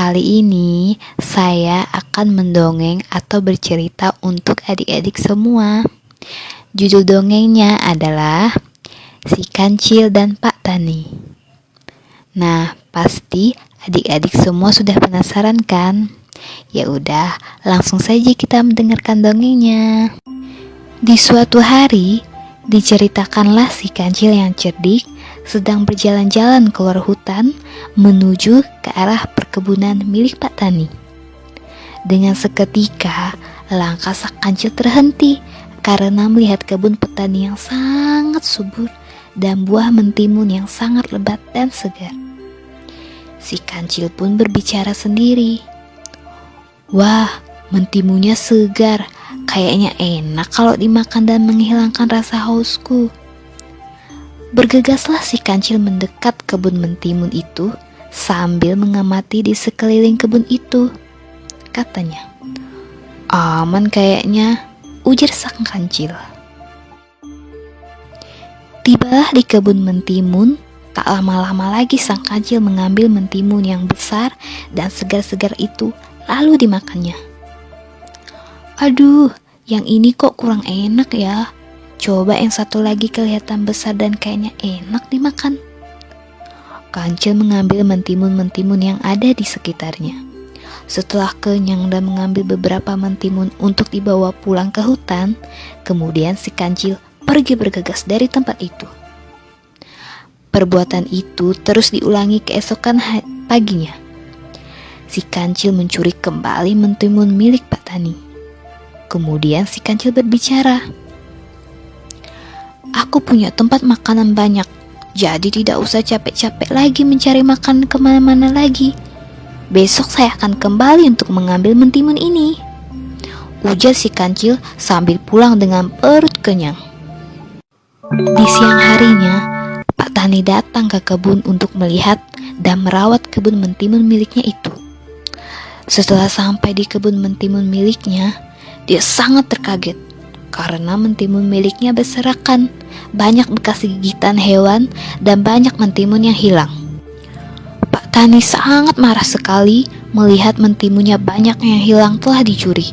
Kali ini saya akan mendongeng atau bercerita untuk adik-adik semua. Judul dongengnya adalah Si Kancil dan Pak Tani. Nah, pasti adik-adik semua sudah penasaran kan? Ya udah, langsung saja kita mendengarkan dongengnya. Di suatu hari, diceritakanlah si kancil yang cerdik sedang berjalan-jalan keluar hutan menuju ke arah perkebunan milik Pak Tani. Dengan seketika, langkah sang kancil terhenti karena melihat kebun petani yang sangat subur dan buah mentimun yang sangat lebat dan segar. Si kancil pun berbicara sendiri. Wah, mentimunnya segar, kayaknya enak kalau dimakan dan menghilangkan rasa hausku. Bergegaslah si kancil mendekat kebun mentimun itu sambil mengamati di sekeliling kebun itu. Katanya, aman kayaknya, ujar sang kancil. Tibalah di kebun mentimun, tak lama-lama lagi sang kancil mengambil mentimun yang besar dan segar-segar itu lalu dimakannya. Aduh, yang ini kok kurang enak ya. Coba yang satu lagi kelihatan besar dan kayaknya enak dimakan. Kancil mengambil mentimun-mentimun yang ada di sekitarnya. Setelah kenyang dan mengambil beberapa mentimun untuk dibawa pulang ke hutan, kemudian si kancil pergi bergegas dari tempat itu. Perbuatan itu terus diulangi keesokan paginya. Si kancil mencuri kembali mentimun milik Pak Tani. Kemudian si kancil berbicara. Aku punya tempat makanan banyak, jadi tidak usah capek-capek lagi mencari makan kemana-mana lagi. Besok saya akan kembali untuk mengambil mentimun ini, ujar si kancil sambil pulang dengan perut kenyang. Di siang harinya, Pak Tani datang ke kebun untuk melihat dan merawat kebun mentimun miliknya itu. Setelah sampai di kebun mentimun miliknya, dia sangat terkaget karena mentimun miliknya berserakan, banyak bekas gigitan hewan, dan banyak mentimun yang hilang. Pak Tani sangat marah sekali melihat mentimunnya banyak yang hilang telah dicuri.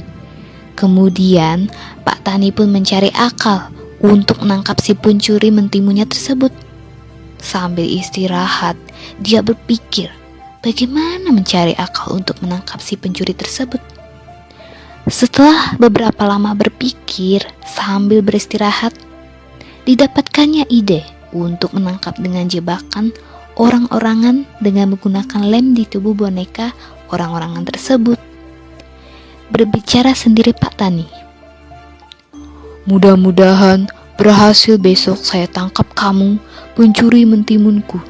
Kemudian Pak Tani pun mencari akal untuk menangkap si pencuri mentimunnya tersebut. Sambil istirahat, dia berpikir bagaimana mencari akal untuk menangkap si pencuri tersebut. Setelah beberapa lama berpikir sambil beristirahat, didapatkannya ide untuk menangkap dengan jebakan orang-orangan dengan menggunakan lem di tubuh boneka orang-orangan tersebut. Berbicara sendiri Pak Tani. Mudah-mudahan berhasil besok saya tangkap kamu pencuri mentimunku,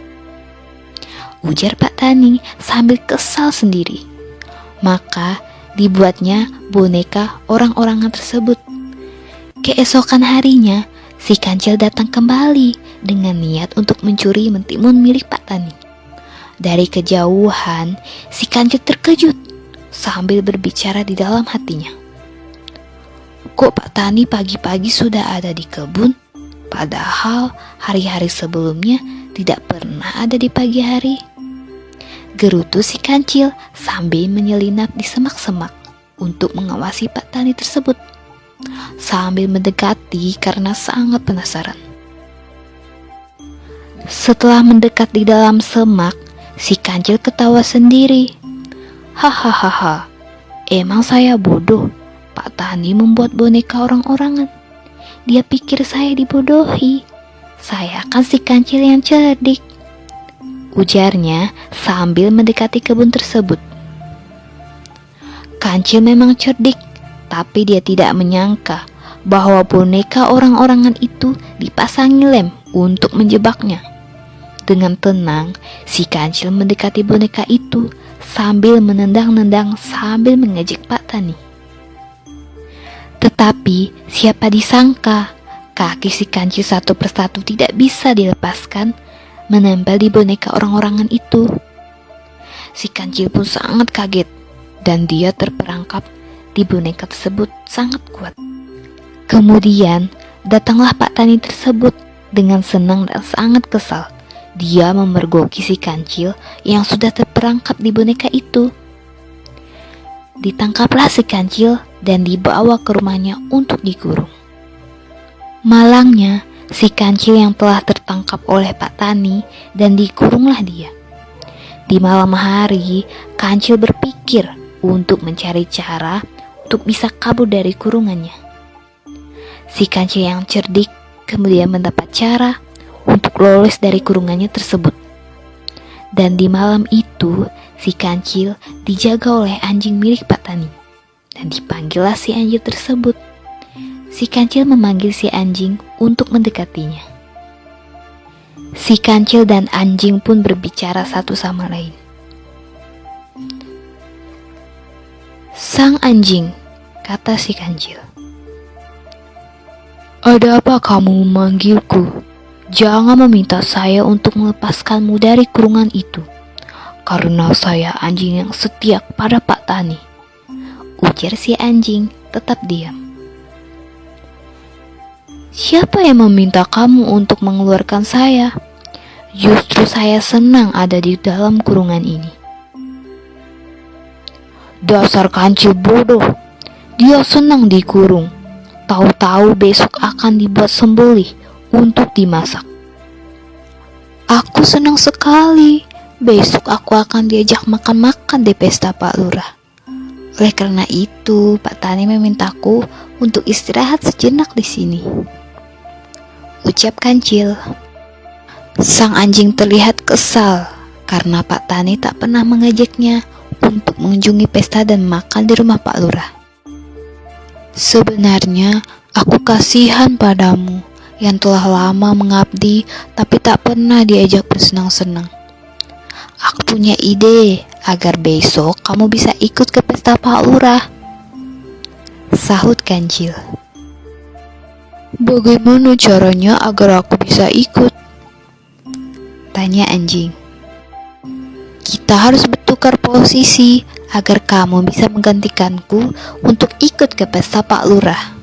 ujar Pak Tani sambil kesal sendiri. Maka dibuatnya boneka orang-orangan tersebut. Keesokan harinya, si kancil datang kembali dengan niat untuk mencuri mentimun milik Pak Tani. Dari kejauhan, si kancil terkejut sambil berbicara di dalam hatinya. Kok Pak Tani pagi-pagi sudah ada di kebun? Padahal hari-hari sebelumnya tidak pernah ada di pagi hari. Gerutu si kancil sambil menyelinap di semak-semak untuk mengawasi Pak Tani tersebut, sambil mendekati karena sangat penasaran. Setelah mendekat di dalam semak, si kancil ketawa sendiri. Hahaha, emang saya bodoh. Pak Tani membuat boneka orang-orangan. Dia pikir saya dibodohi. Saya kan si kancil yang cerdik, ujarnya sambil mendekati kebun tersebut. Kancil memang cerdik, tapi dia tidak menyangka bahwa boneka orang-orangan itu dipasangi lem untuk menjebaknya. Dengan tenang, si kancil mendekati boneka itu sambil menendang-nendang sambil mengejek Pak Tani. Tetapi siapa disangka kaki si kancil satu persatu tidak bisa dilepaskan menempel di boneka orang-orangan itu. Si kancil pun sangat kaget dan dia terperangkap di boneka tersebut sangat kuat. Kemudian datanglah Pak Tani tersebut dengan senang dan sangat kesal. Dia memergoki si kancil yang sudah terperangkap di boneka itu. ditangkaplah si kancil dan dibawa ke rumahnya untuk dikurung. Malangnya, si kancil yang telah tertangkap oleh Pak Tani dan dikurunglah dia. Di malam hari, kancil berpikir untuk mencari cara untuk bisa kabur dari kurungannya. Si kancil yang cerdik kemudian mendapat cara untuk lolos dari kurungannya tersebut. Dan di malam itu, si kancil dijaga oleh anjing milik Pak Tani. Dan dipanggillah si anjing tersebut. Si kancil memanggil si anjing untuk mendekatinya. Si kancil dan anjing pun berbicara satu sama lain. "Sang anjing," kata si kancil, "ada apa kamu memanggilku? Jangan meminta saya untuk melepaskanmu dari kurungan itu, karena saya anjing yang setia pada Pak Tani," ujar si anjing tetap diam. "Siapa yang meminta kamu untuk mengeluarkan saya? Justru saya senang ada di dalam kurungan ini." "Dasar kancil bodoh, dia senang dikurung. Tahu-tahu besok akan dibuat sembelih untuk dimasak." "Aku senang sekali. Besok aku akan diajak makan-makan di pesta Pak Lurah. Oleh karena itu, Pak Tani memintaku untuk istirahat sejenak di sini," ucap kancil. Sang anjing terlihat kesal karena Pak Tani tak pernah mengajaknya untuk mengunjungi pesta dan makan di rumah Pak Lurah. "Sebenarnya aku kasihan padamu yang telah lama mengabdi tapi tak pernah diajak bersenang-senang. Aku punya ide agar besok kamu bisa ikut ke pesta Pak Lurah," sahut kancil. "Bagaimana caranya agar aku bisa ikut?" tanya anjing. "Kita harus bertukar posisi agar kamu bisa menggantikanku untuk ikut ke pesta Pak Lurah.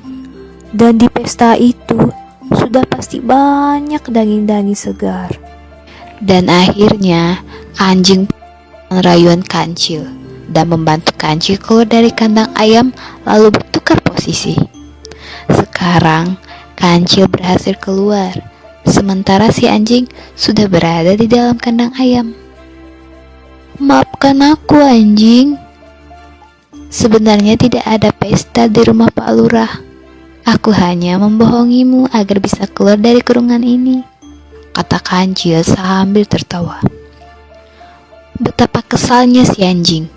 Dan di pesta itu sudah pasti banyak daging-daging segar." Dan akhirnya anjing merayuan kancil dan membantu kancil keluar dari kandang ayam lalu bertukar posisi. Sekarang kancil berhasil keluar, sementara si anjing sudah berada di dalam kandang ayam. "Maafkan aku, anjing. Sebenarnya tidak ada pesta di rumah Pak Lurah. Aku hanya membohongimu agar bisa keluar dari kurungan ini," kata kancil sambil tertawa. Betapa kesalnya si anjing,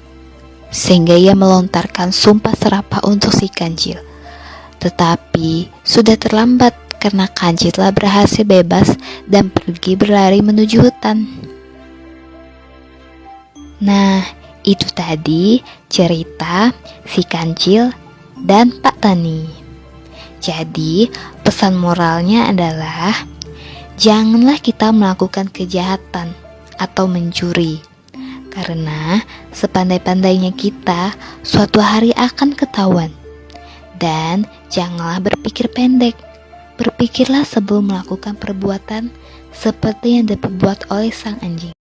sehingga ia melontarkan sumpah serapah untuk si kancil. Tetapi sudah terlambat karena kancil telah berhasil bebas dan pergi berlari menuju hutan. Nah, itu tadi cerita si kancil dan Pak Tani. Jadi, pesan moralnya adalah janganlah kita melakukan kejahatan atau mencuri. Karena sepandai-pandainya kita, suatu hari akan ketahuan. Dan janganlah berpikir pendek. Berpikirlah sebelum melakukan perbuatan seperti yang diperbuat oleh sang anjing.